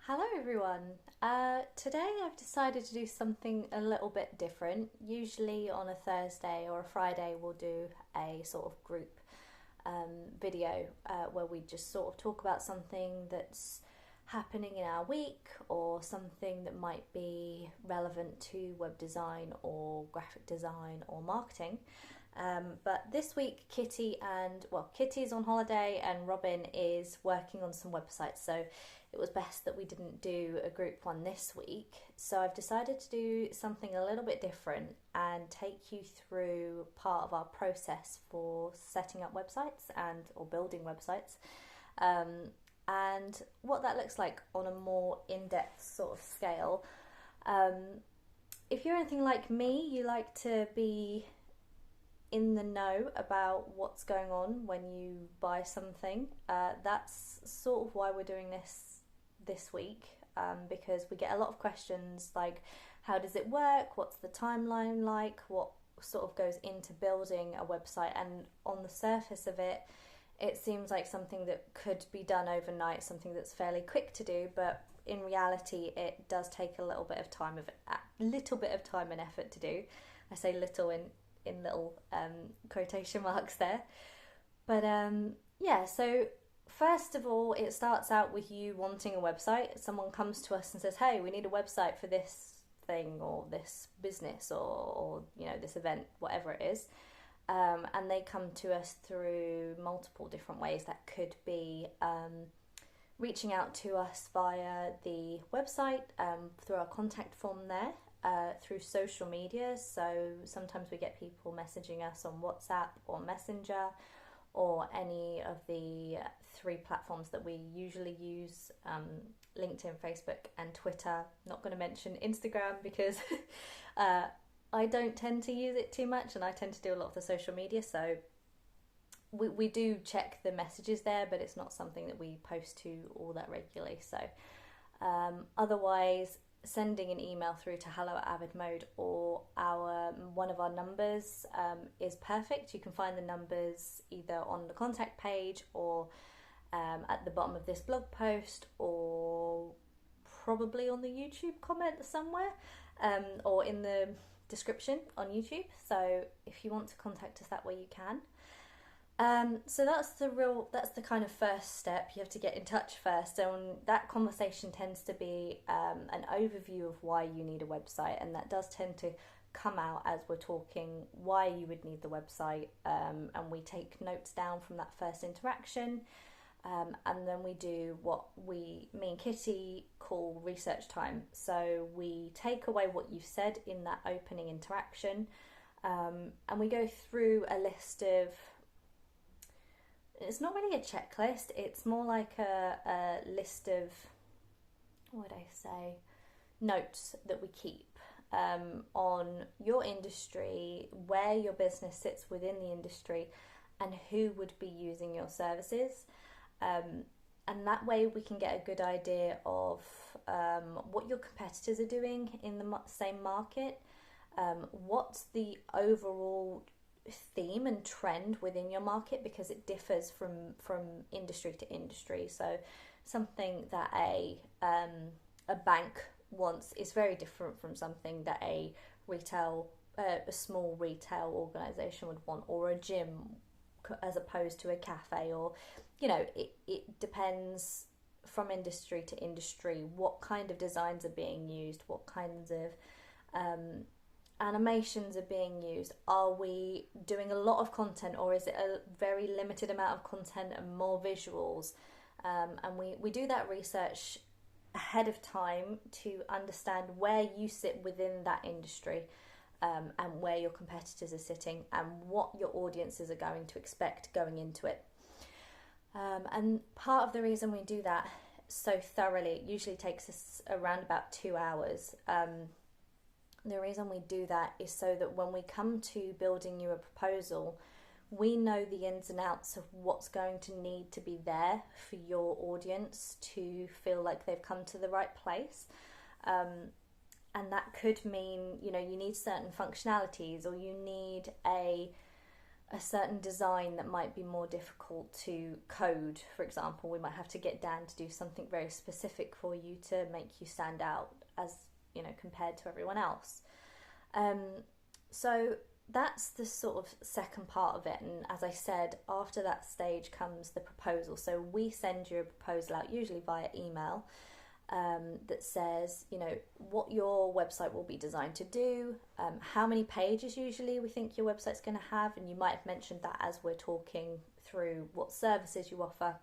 Hello everyone. Today I've decided to do something a little bit different. Usually on a Thursday or a Friday we'll do a sort of group video where we just sort of talk about something that's happening in our week or something that might be relevant to web design or graphic design or marketing. But this week, Kitty's on holiday and Robin is working on some websites, so it was best that we didn't do a group one this week. So I've decided to do something a little bit different and take you through part of our process for setting up websites or building websites, and what that looks like on a more in-depth sort of scale. If you're anything like me, you like to be in the know about what's going on when you buy something. That's sort of why we're doing this week, because we get a lot of questions like, how does it work? What's the timeline like? What sort of goes into building a website? And on the surface of it, it seems like something that could be done overnight, something that's fairly quick to do, but in reality, it does take a little bit of time and effort to do. I say little in little quotation marks there. But yeah, so first of all, it starts out with you wanting a website. Someone comes to us and says, hey, we need a website for this thing or this business or this event, whatever it is. And they come to us through multiple different ways. That could be reaching out to us via the website, through our contact form there, through social media. So sometimes we get people messaging us on WhatsApp or Messenger or any of the three platforms that we usually use, LinkedIn, Facebook and Twitter. Not going to mention Instagram because I don't tend to use it too much and I tend to do a lot of the social media, so we do check the messages there, but it's not something that we post to all that regularly. So otherwise, sending an email through to hello@avidmode or one of our numbers is perfect. You can find the numbers either on the contact page or at the bottom of this blog post, or probably on the YouTube comment somewhere, or in the description on YouTube. So if you want to contact us that way, you can. So that's the kind of first step. You have to get in touch first, and that conversation tends to be an overview of why you need a website, and that does tend to come out as we're talking why you would need the website, and we take notes down from that first interaction, and then we do what me and Kitty call research time. So we take away what you've said in that opening interaction, and we go through a list of, it's not really a checklist, it's more like a list of, what would I say, notes that we keep on your industry, where your business sits within the industry, and who would be using your services. And that way we can get a good idea of what your competitors are doing in the same market, what's the overall theme and trend within your market, because it differs from industry to industry. So something that a bank wants is very different from something that a small retail organization would want, or a gym as opposed to a cafe, or it depends from industry to industry what kind of designs are being used, what kinds of animations are being used. Are we doing a lot of content, or is it a very limited amount of content and more visuals? And we do that research ahead of time to understand where you sit within that industry, and where your competitors are sitting, and what your audiences are going to expect going into it. And part of the reason we do that so thoroughly, it usually takes us around about 2 hours. The reason we do that is so that when we come to building you a proposal, we know the ins and outs of what's going to need to be there for your audience to feel like they've come to the right place. And that could mean, you need certain functionalities, or you need a a certain design that might be more difficult to code, for example. We might have to get Dan to do something very specific for you to make you stand out as, you know, compared to everyone else. So that's the sort of second part of it. And as I said, after that stage comes the proposal. So we send you a proposal out, usually via email, that says, you know, what your website will be designed to do, how many pages usually we think your website's going to have, and you might have mentioned that as we're talking through what services you offer.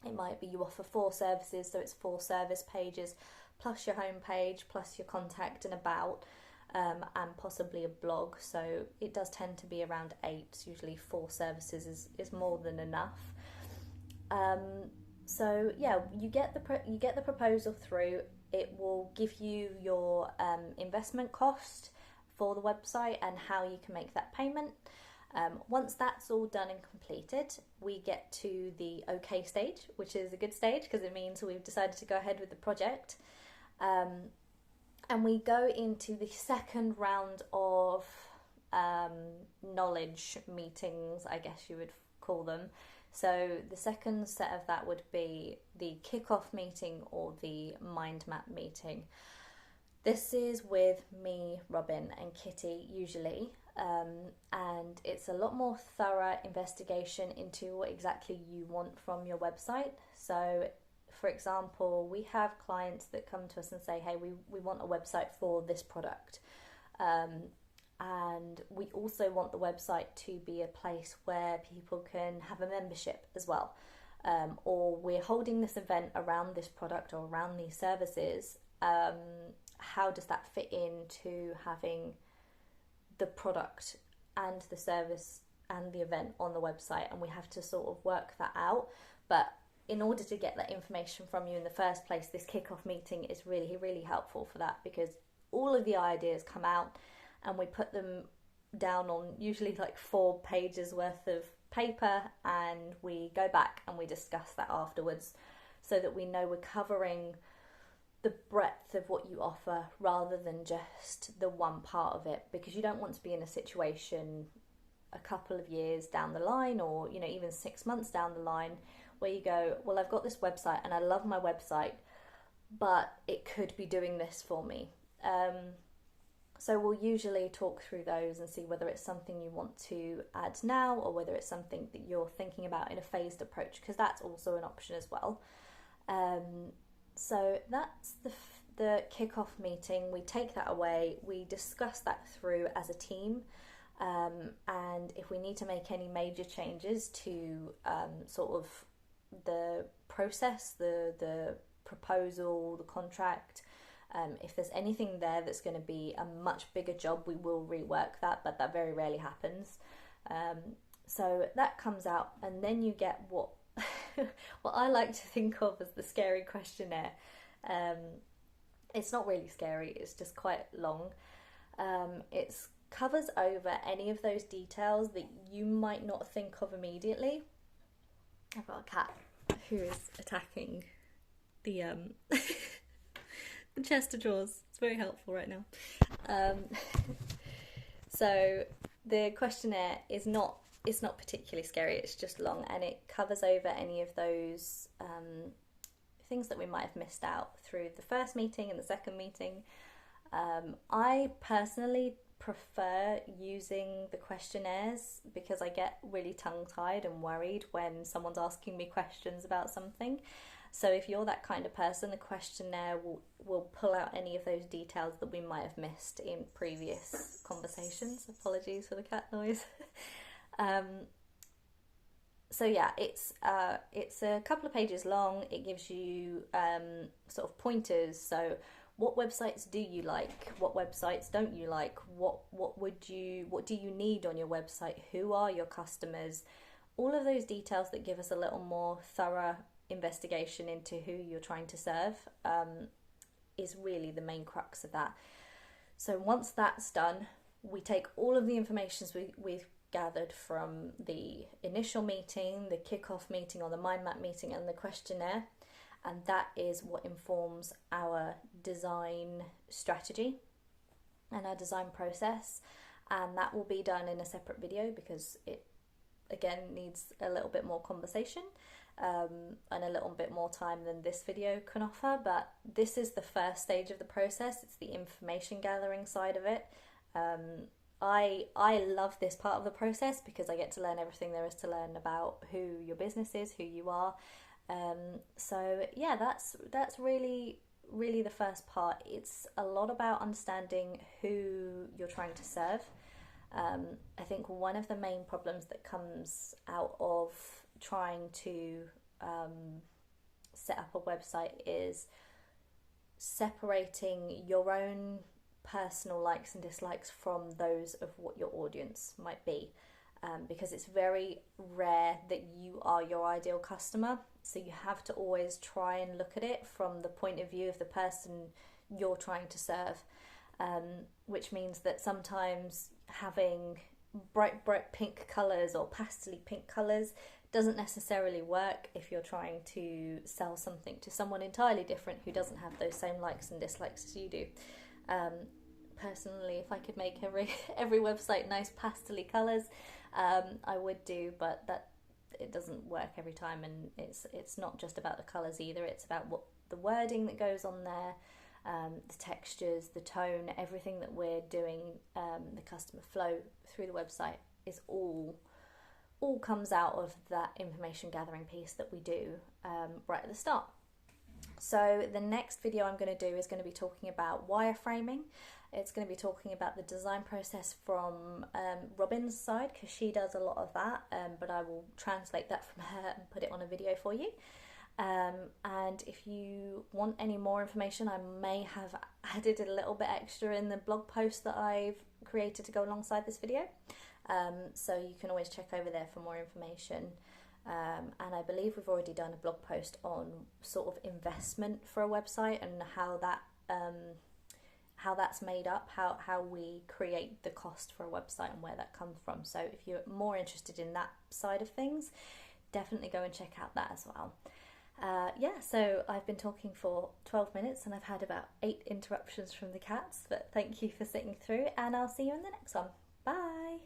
It might be you offer 4 services, so it's 4 service pages plus your home page plus your contact and about, and possibly a blog. So it does tend to be around 8. Usually 4 services is more than enough. So yeah, you get the proposal through. It will give you your investment cost for the website and how you can make that payment. Once that's all done and completed, we get to the OK stage, which is a good stage because it means we've decided to go ahead with the project. And we go into the second round of knowledge meetings, I guess you would call them. So the second set of that would be the kickoff meeting or the mind map meeting. This is with me, Robin, and Kitty usually, and it's a lot more thorough investigation into what exactly you want from your website. So, for example, we have clients that come to us and say, hey, we want a website for this product. And we also want the website to be a place where people can have a membership as well. Or we're holding this event around this product or around these services. How does that fit into having the product and the service and the event on the website? And we have to sort of work that out. But in order to get that information from you in the first place, this kickoff meeting is really, really helpful for that, because all of the ideas come out and we put them down on usually like 4 pages worth of paper, and we go back and we discuss that afterwards so that we know we're covering the breadth of what you offer rather than just the one part of it, because you don't want to be in a situation a couple of years down the line, or you know, even 6 months down the line, where you go, well, I've got this website and I love my website, but it could be doing this for me. So we'll usually talk through those and see whether it's something you want to add now or whether it's something that you're thinking about in a phased approach, because that's also an option as well. So that's the kickoff meeting. We take that away, we discuss that through as a team, and if we need to make any major changes to sort of the process, the proposal, the contract, if there's anything there that's going to be a much bigger job, we will rework that, but that very rarely happens. So that comes out, and then you get what what I like to think of as the scary questionnaire. It's not really scary, it's just quite long. It covers over any of those details that you might not think of immediately. I've got a cat who is attacking the the chest of drawers. It's very helpful right now. So the questionnaire is not particularly scary, it's just long, and it covers over any of those things that we might have missed out through the first meeting and the second meeting. I personally prefer using the questionnaires because I get really tongue-tied and worried when someone's asking me questions about something. So if you're that kind of person, the questionnaire will pull out any of those details that we might have missed in previous conversations. Apologies for the cat noise. So yeah, it's a couple of pages long. It gives you sort of pointers. So what websites do you like? What websites don't you like? What do you need on your website? Who are your customers? All of those details that give us a little more thorough investigation into who you're trying to serve is really the main crux of that. So once that's done, we take all of the information we've gathered from the initial meeting, the kickoff meeting or the mind map meeting, and the questionnaire, and that is what informs our design strategy and our design process. And that will be done in a separate video because it again needs a little bit more conversation and a little bit more time than this video can offer, but this is the first stage of the process. It's the information gathering side of it. I love this part of the process because I get to learn everything there is to learn about who your business is, who you are. So yeah, that's really the first part. It's a lot about understanding who you're trying to serve. I think one of the main problems that comes out of trying to set up a website is separating your own personal likes and dislikes from those of what your audience might be, because it's very rare that you are your ideal customer. So you have to always try and look at it from the point of view of the person you're trying to serve, which means that sometimes having bright pink colours or pastel pink colours doesn't necessarily work if you're trying to sell something to someone entirely different who doesn't have those same likes and dislikes as you do. Personally, if I could make every website nice pastel colours, I would do, but that it doesn't work every time, and it's not just about the colours either. It's about what the wording that goes on there, the textures, the tone, everything that we're doing, the customer flow through the website is all comes out of that information gathering piece that we do right at the start. So the next video I'm going to do is going to be talking about wireframing. It's going to be talking about the design process from Robin's side, because she does a lot of that, but I will translate that from her and put it on a video for you. And if you want any more information, I may have added a little bit extra in the blog post that I've created to go alongside this video. So you can always check over there for more information. And I believe we've already done a blog post on sort of investment for a website and how that's made up, how we create the cost for a website and where that comes from. So if you're more interested in that side of things, definitely go and check out that as well. Yeah, so I've been talking for 12 minutes and I've had about 8 interruptions from the cats, but thank you for sitting through, and I'll see you in the next one. Bye!